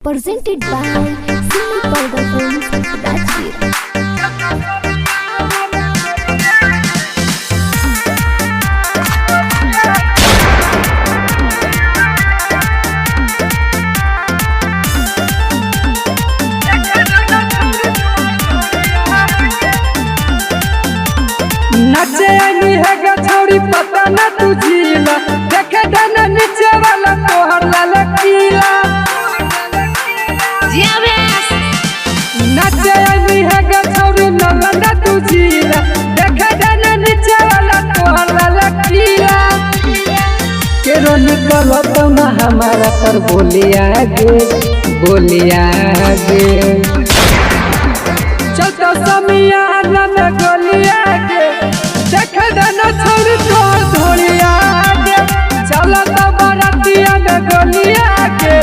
Presented by Simi Powder Films, Rajgir. नचे आनी है गा छोरी पता न तुझीला देखे देना नीचे वाला तोहर लाल कीला नचे आनी है गा छोरी न तुझीला देखे देना नीचे वाला तोहर लाल कीला केरो निकल तो ना हमारा पर बोलिया गे चलता समिया न गोलिया गे देखे देना छोरी तोहर धोलिया गे चलता बरातिया न गोलिया गे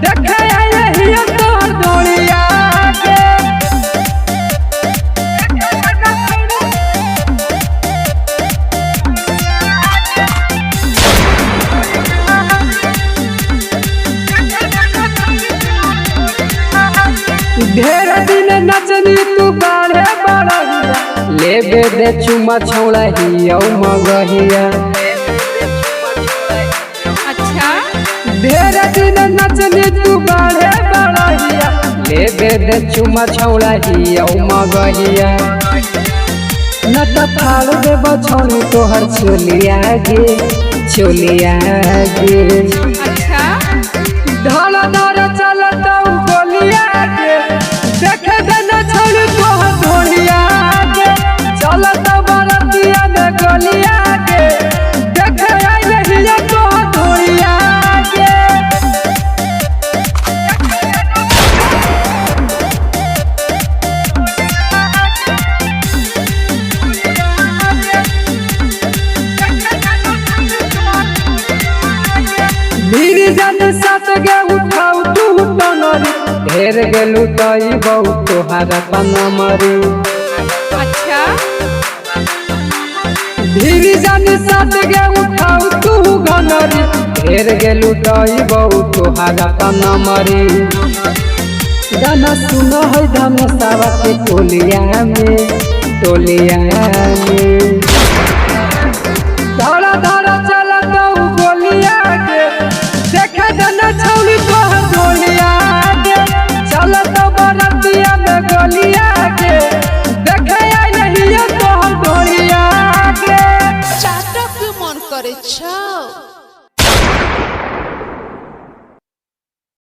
देखे आए हिया तोहर धोलिया गे ढेर दिन नचनी तू बाढ़े बड़हिया लेबे दे चुमा छौड़ा हिया मगहिया अच्छा ढेर दिन नचनी तू बाढ़े बड़हिया लेबे दे चुमा छौड़ा हिया मगहिया न त फाड़ दे बछौनी तोहर छोलिया गे अच्छा धड़ धड़ चलता गोलिया गे देखे देना छोड़ तोहर धोलिया गे चलता बरतिया में गोलिया गे देखे आइले हिया तोहर धोलिया गे मेरी जान साथ गे उठाऊ तू तनरी ढेर गेलू तई बहु तोहारा पनमरी अच्छा मेरी जान साथ गे उठाऊ तू गनरी ढेर गेलू तई बहु तोहारा पनमरी गाना सुनो है धमसावा के टोलिया में धरा धरा